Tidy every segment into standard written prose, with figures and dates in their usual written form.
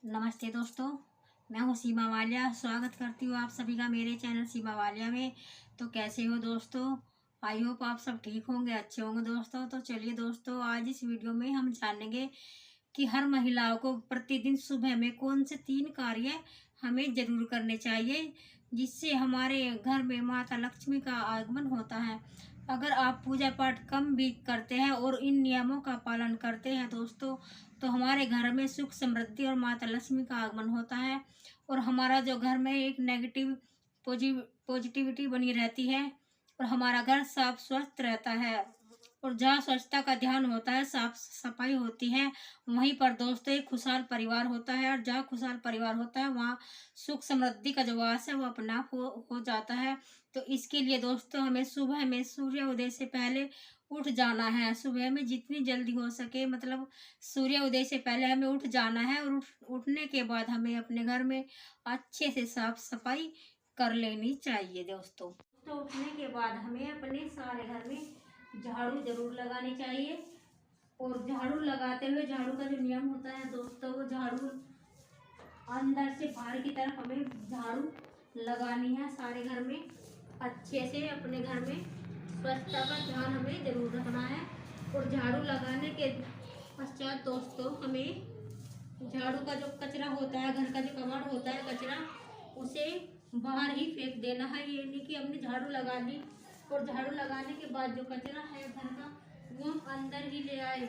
नमस्ते दोस्तों। मैं हूँ सीमा वालिया। स्वागत करती हूँ आप सभी का मेरे चैनल सीमा वालिया में। तो कैसे हो दोस्तों? आई होप आप सब ठीक होंगे, अच्छे होंगे दोस्तों। तो चलिए दोस्तों, आज इस वीडियो में हम जानेंगे कि हर महिलाओं को प्रतिदिन सुबह में कौन से 3 कार्य हमें जरूर करने चाहिए, जिससे हमारे घर में माता लक्ष्मी का आगमन होता है। अगर आप पूजा पाठ कम भी करते हैं और इन नियमों का पालन करते हैं दोस्तों, तो हमारे घर में सुख समृद्धि और माता लक्ष्मी का आगमन होता है। और हमारा जो घर में एक नेगेटिव पॉजिटिविटी बनी रहती है और हमारा घर साफ स्वस्थ रहता है। और जहाँ स्वच्छता का ध्यान होता है, साफ सफाई होती है, वहीं पर दोस्तों एक खुशहाल परिवार होता है। और जहाँ खुशहाल परिवार होता है, वहाँ सुख समृद्धि का जो वास है वो अपना आप हो जाता है। तो इसके लिए दोस्तों हमें सुबह में सूर्य उदय से पहले उठ जाना है। सुबह में जितनी जल्दी हो सके, मतलब सूर्य उदय से पहले हमें उठ जाना है। और उठने के बाद हमें अपने घर में अच्छे से साफ सफाई कर लेनी चाहिए दोस्तों। तो उठने के बाद हमें अपने सारे घर में झाड़ू जरूर लगानी चाहिए। और झाड़ू लगाते हुए, झाड़ू का जो नियम होता है दोस्तों, वो झाड़ू अंदर से बाहर की तरफ हमें झाड़ू लगानी है सारे घर में अच्छे से। अपने घर में स्वच्छता का ध्यान हमें जरूर रखना है। और झाड़ू लगाने के पश्चात दोस्तों हमें झाड़ू का जो कचरा होता है, घर का जो कबाड़ होता है कचरा, उसे बाहर ही फेंक देना है। ये नहीं कि हमने झाड़ू लगा ली और झाड़ू लगाने के बाद जो कचरा है घर का, वो हम अंदर ही ले आए।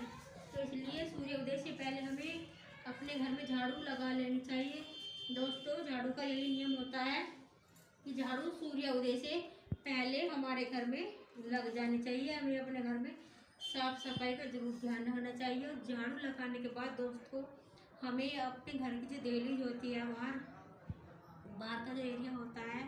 तो इसलिए सूर्य उदय से पहले हमें अपने घर में झाड़ू लगा लेनी चाहिए दोस्तों। झाड़ू का यही नियम होता है कि झाड़ू सूर्य उदय से पहले हमारे घर में लग जानी चाहिए। हमें अपने घर में साफ सफाई का जरूर ध्यान रखना चाहिए। और झाड़ू लगाने के बाद दोस्तों हमें अपने घर की जो दहलीज होती है, बाहर का जो एरिया होता है,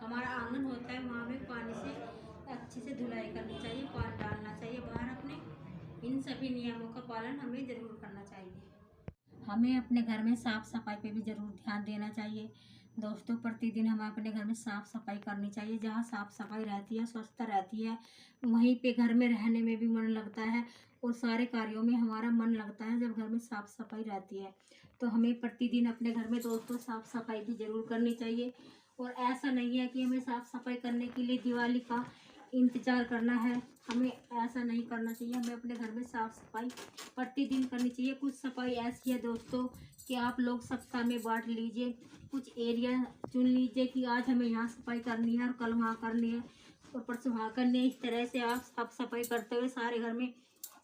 हमारा आंगन होता है, वहाँ में पानी से अच्छे से धुलाई करनी चाहिए, पानी डालना चाहिए बाहर अपने। इन सभी नियमों का पालन हमें ज़रूर करना चाहिए। हमें अपने घर में साफ़ सफाई पे भी ज़रूर ध्यान देना चाहिए दोस्तों। प्रतिदिन हमें अपने घर में साफ़ सफाई करनी चाहिए। जहाँ साफ़ सफाई रहती है, स्वच्छता रहती है, वहीं पे घर में रहने में भी मन लगता है और सारे कार्यों में हमारा मन लगता है जब घर में साफ़ सफाई रहती है। तो हमें प्रतिदिन अपने घर में दोस्तों साफ़ सफाई भी ज़रूर करनी चाहिए। और ऐसा नहीं है कि हमें साफ़ सफाई करने के लिए दिवाली का इंतज़ार करना है, हमें ऐसा नहीं करना चाहिए। हमें अपने घर में साफ़ सफाई प्रतिदिन करनी चाहिए। कुछ सफाई ऐसी है दोस्तों कि आप लोग सप्ताह में बांट लीजिए, कुछ एरिया चुन लीजिए कि आज हमें यहाँ सफाई करनी है और कल वहाँ करनी है और परसों वहाँ करनी है। इस तरह से आप साफ सफाई करते हुए सारे घर में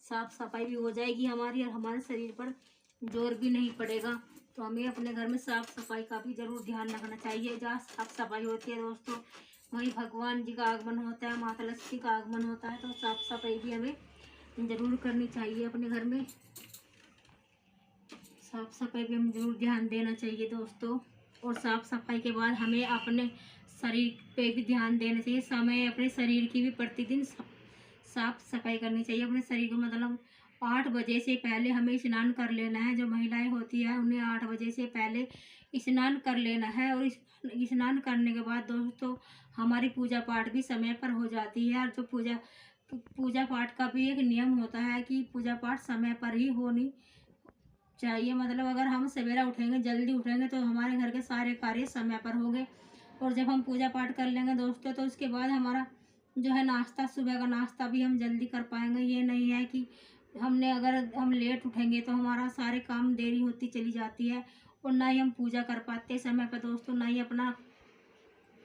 साफ सफाई भी हो जाएगी हमारी, और हमारे शरीर पर जोर भी नहीं पड़ेगा। तो हमें अपने घर में साफ सफाई का भी जरूर ध्यान रखना चाहिए। जहाँ साफ सफाई होती है दोस्तों, वहीं भगवान जी का आगमन होता है, माता लक्ष्मी का आगमन होता है। तो साफ सफाई भी हमें जरूर करनी चाहिए अपने घर में। साफ सफाई पे हमें जरूर ध्यान देना चाहिए दोस्तों। और साफ सफाई के बाद हमें अपने शरीर पे भी ध्यान देना चाहिए। समय अपने शरीर की भी प्रतिदिन साफ सफाई करनी चाहिए अपने शरीर को। मतलब 8 बजे से पहले हमें स्नान कर लेना है। जो महिलाएं होती है उन्हें 8 बजे से पहले स्नान कर लेना है। और स्नान करने के बाद दोस्तों हमारी पूजा पाठ भी समय पर हो जाती है। और जो पूजा पाठ का भी एक नियम होता है कि पूजा पाठ समय पर ही होनी चाहिए। मतलब अगर हम सवेरा उठेंगे, जल्दी उठेंगे, तो हमारे घर के सारे कार्य समय पर होंगे। और जब हम पूजा पाठ कर लेंगे दोस्तों, तो उसके बाद हमारा जो है नाश्ता, सुबह का नाश्ता भी हम जल्दी कर पाएंगे। ये नहीं है कि अगर हम लेट उठेंगे तो हमारा सारे काम देरी होती चली जाती है और ना ही हम पूजा कर पाते समय पर दोस्तों, ना ही अपना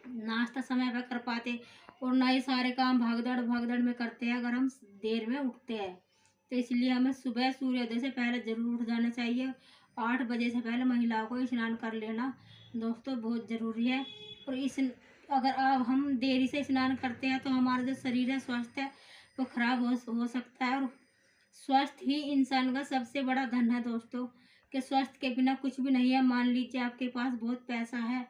नाश्ता समय पर कर पाते और ना ही सारे काम भागदड़ भागदड़ में करते हैं अगर हम देर में उठते हैं। तो इसलिए हमें सुबह सूर्योदय से पहले जरूर उठ जाना चाहिए। 8 बजे से पहले महिलाओं को स्नान कर लेना दोस्तों बहुत ज़रूरी है। और अगर आप हम देरी से स्नान करते हैं तो हमारा जो शरीर है, स्वस्थ है, वो खराब हो सकता है। और स्वस्थ ही इंसान का सबसे बड़ा धन है दोस्तों, कि स्वस्थ के बिना कुछ भी नहीं है। मान लीजिए आपके पास बहुत पैसा है,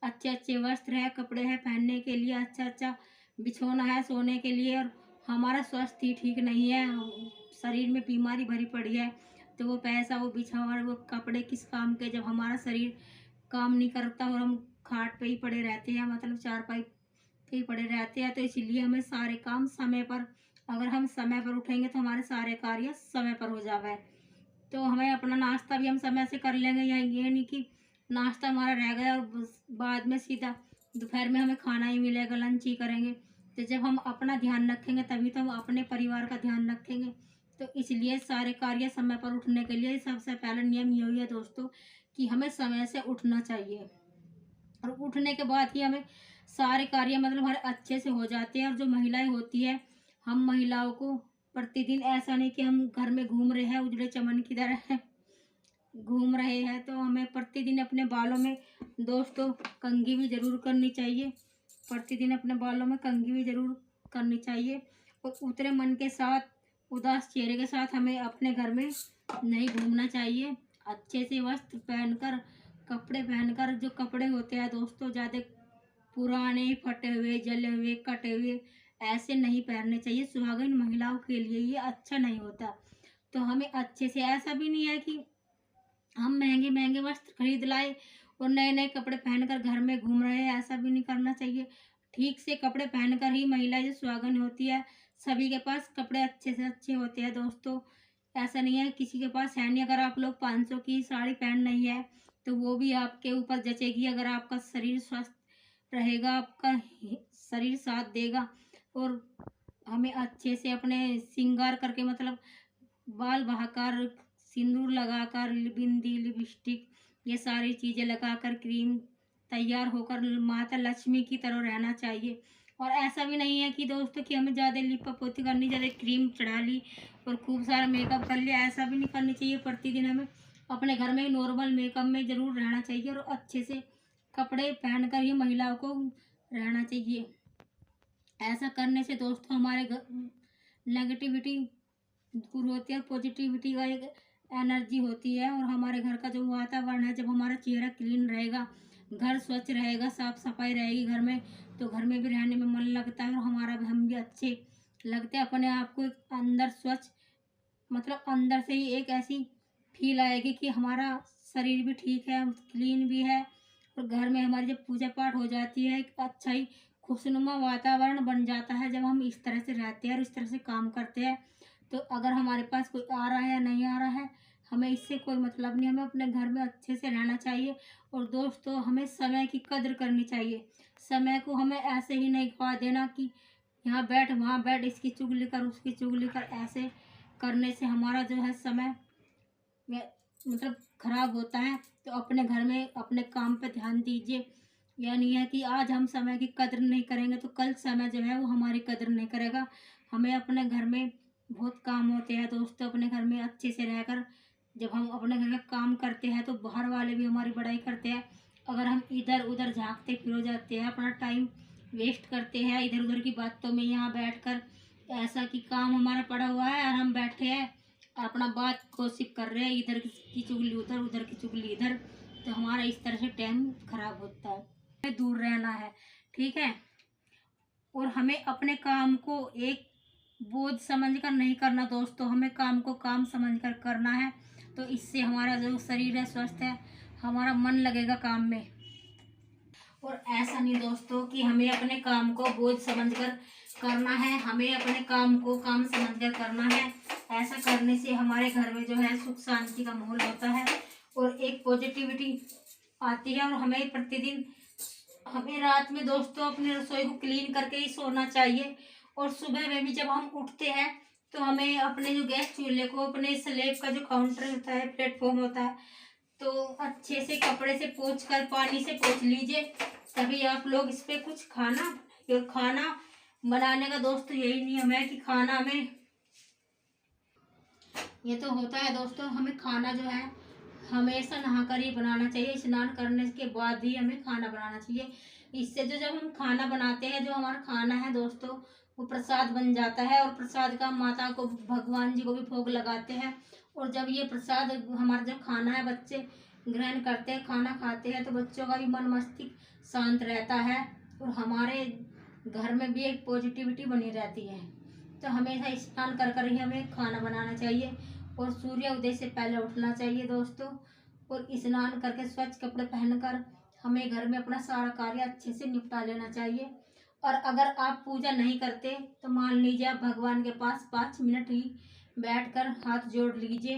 अच्छे अच्छे वस्त्र है, कपड़े हैं पहनने के लिए, अच्छा अच्छा बिछौना है सोने के लिए, और हमारा स्वास्थ्य ही ठीक नहीं है, शरीर में बीमारी भरी पड़ी है, तो वो पैसा, वो बिछौना, वो कपड़े किस काम के, जब हमारा शरीर काम नहीं करता और हम खाट पे ही पड़े रहते हैं, मतलब चारपाई पे ही पड़े रहते हैं। तो इसीलिए हमें सारे काम समय पर, अगर हम समय पर उठेंगे तो हमारे सारे कार्य समय पर हो जावे। तो हमें अपना नाश्ता भी हम समय से कर लेंगे, या ये नहीं कि नाश्ता हमारा रह गया और बाद में सीधा दोपहर में हमें खाना ही मिलेगा, लंच ही करेंगे। तो जब हम अपना ध्यान रखेंगे तभी तो हम अपने परिवार का ध्यान रखेंगे। तो इसलिए सारे कार्य समय पर उठने के लिए सबसे पहला नियम यही है दोस्तों, कि हमें समय से उठना चाहिए, और उठने के बाद ही हमें सारे कार्य मतलब हमारे अच्छे से हो जाते हैं। और जो महिलाएं होती है, हम महिलाओं को प्रतिदिन ऐसा नहीं कि हम घर में घूम रहे हैं उजड़े चमन की तरह घूम रहे हैं, तो हमें प्रतिदिन अपने बालों में दोस्तों कंघी भी जरूर करनी चाहिए। प्रतिदिन अपने बालों में कंघी भी जरूर करनी चाहिए। और उतरे मन के साथ, उदास चेहरे के साथ हमें अपने घर में नहीं घूमना चाहिए। अच्छे से वस्त्र पहनकर, कपड़े पहनकर, जो कपड़े होते हैं दोस्तों ज़्यादा पुराने, फटे हुए, जले हुए, कटे हुए ऐसे नहीं पहनने चाहिए। सुहागन महिलाओं के लिए ये अच्छा नहीं होता। तो हमें अच्छे से, ऐसा भी नहीं है कि हम महंगे महंगे वस्त्र खरीद लाए और नए नए कपड़े पहनकर घर में घूम रहे हैं, ऐसा भी नहीं करना चाहिए। ठीक से कपड़े पहनकर ही महिला जो सुहागन होती है, सभी के पास कपड़े अच्छे से अच्छे होते हैं दोस्तों। ऐसा नहीं है किसी के पास है नहीं, अगर आप लोग 500 की साड़ी पहन नहीं है तो वो भी आपके ऊपर जचेगी, अगर आपका शरीर स्वस्थ रहेगा, आपका शरीर साथ देगा। और हमें अच्छे से अपने श्रृंगार करके, मतलब बाल बहाकर, सिंदूर लगाकर, बिंदी, लिपस्टिक, ये सारी चीज़ें लगाकर, क्रीम तैयार होकर माता लक्ष्मी की तरह रहना चाहिए। और ऐसा भी नहीं है कि दोस्तों कि हमें ज़्यादा लिपा पोती करनी, ज़्यादा क्रीम चढ़ा ली और खूब सारा मेकअप कर लिया, ऐसा भी नहीं करनी चाहिए। प्रतिदिन हमें अपने घर में नॉर्मल मेकअप में ज़रूर रहना चाहिए और अच्छे से कपड़े पहनकर ही महिलाओं को रहना चाहिए। ऐसा करने से दोस्तों हमारे घर नेगेटिविटी दूर होती है और पॉजिटिविटी का एक एनर्जी होती है। और हमारे घर का जो वातावरण है, जब हमारा चेहरा क्लीन रहेगा, घर स्वच्छ रहेगा, साफ सफाई रहेगी घर में, तो घर में भी रहने में मन लगता है और हमारा भी, हम भी अच्छे लगते हैं। अपने आप को एक अंदर स्वच्छ, मतलब अंदर से ही एक ऐसी फील आएगी कि हमारा शरीर भी ठीक है, क्लीन भी है। और घर में हमारी जब पूजा पाठ हो जाती है, एक अच्छा ही खुशनुमा वातावरण बन जाता है जब हम इस तरह से रहते हैं और इस तरह से काम करते हैं। तो अगर हमारे पास कोई आ रहा है या नहीं आ रहा है, हमें इससे कोई मतलब नहीं, हमें अपने घर में अच्छे से रहना चाहिए। और दोस्तों हमें समय की कद्र करनी चाहिए। समय को हमें ऐसे ही नहीं गवा देना कि यहाँ बैठ वहाँ बैठ, इसकी चुगली कर उसकी चुगली कर, ऐसे करने से हमारा जो है समय मतलब खराब होता है। तो अपने घर में अपने काम पे ध्यान दीजिए। यह नहीं है कि आज हम समय की कद्र नहीं करेंगे तो कल समय जो है वो हमारी कद्र नहीं करेगा। हमें अपने घर में बहुत काम होते हैं दोस्तों, अपने घर में अच्छे से रहकर जब हम अपने घर का काम करते हैं तो बाहर वाले भी हमारी बड़ाई करते हैं। अगर हम इधर उधर झांकते फिर जाते हैं, अपना टाइम वेस्ट करते हैं इधर उधर की बातों में, यहाँ बैठकर ऐसा कि काम हमारा पड़ा हुआ है और हम बैठे हैं अपना बात गॉसिप कर रहे हैं, इधर की चुगली उधर, उधर की चुगली इधर, तो हमारा इस तरह से टाइम खराब होता है। हमें दूर रहना है, ठीक है। और हमें अपने काम को एक बोझ समझकर नहीं करना दोस्तों, हमें काम को काम समझकर करना है। तो इससे हमारा जो शरीर है स्वस्थ है, हमारा मन लगेगा काम में। और ऐसा नहीं दोस्तों कि हमें अपने काम को बोझ समझकर करना है, हमें अपने काम को काम समझकर करना है। ऐसा करने से हमारे घर में जो है सुख शांति का माहौल होता है और एक पॉजिटिविटी आती है। और हमें प्रतिदिन, हमें रात में दोस्तों अपनी रसोई को क्लीन करके ही सोना चाहिए। और सुबह में भी जब हम उठते हैं तो हमें अपने जो गैस चूल्हे को, अपने स्लेब का जो काउंटर होता है, प्लेटफॉर्म होता है, तो अच्छे से कपड़े से पोंछ कर, पानी से पोंछ लीजिए, तभी आप लोग इस पे कुछ खाना। और खाना बनाने का दोस्तों यही नियम है कि खाना में ये तो होता है दोस्तों, हमें खाना जो है हमेशा नहाकर ही बनाना चाहिए, स्नान करने के बाद ही हमें खाना बनाना चाहिए। इससे जो, जब हम खाना बनाते हैं, जो हमारा खाना है दोस्तों वो प्रसाद बन जाता है। और प्रसाद का माता को, भगवान जी को भी भोग लगाते हैं। और जब ये प्रसाद, हमारा जो खाना है, बच्चे ग्रहण करते हैं, खाना खाते हैं, तो बच्चों का भी मन मस्तिष्क शांत रहता है और हमारे घर में भी एक पॉजिटिविटी बनी रहती है। तो हमेशा स्नान कर कर ही हमें खाना बनाना चाहिए और सूर्य उदय से पहले उठना चाहिए दोस्तों। और स्नान करके स्वच्छ कपड़े पहनकर हमें घर में अपना सारा कार्य अच्छे से निपटा लेना चाहिए। और अगर आप पूजा नहीं करते तो मान लीजिए आप भगवान के पास 5 मिनट ही बैठकर हाथ जोड़ लीजिए,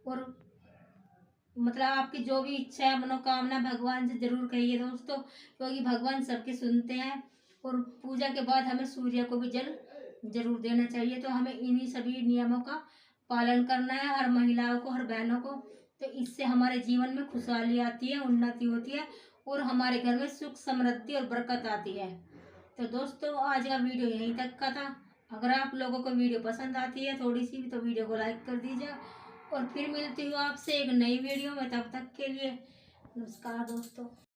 और मतलब आपकी जो भी इच्छा है, मनोकामना भगवान से जरूर कहिए दोस्तों, क्योंकि भगवान सबके सुनते हैं। और पूजा के बाद हमें सूर्य को भी जल जरूर देना चाहिए। तो हमें इन्हीं सभी नियमों का पालन करना है, हर महिलाओं को, हर बहनों को। तो इससे हमारे जीवन में खुशहाली आती है, उन्नति होती है, और हमारे घर में सुख समृद्धि और बरकत आती है। तो दोस्तों आज का वीडियो यहीं तक का था। अगर आप लोगों को वीडियो पसंद आती है थोड़ी सी भी, तो वीडियो को लाइक कर दीजिए। और फिर मिलती हूँ आपसे एक नई वीडियो में, तब तक के लिए नमस्कार दोस्तों।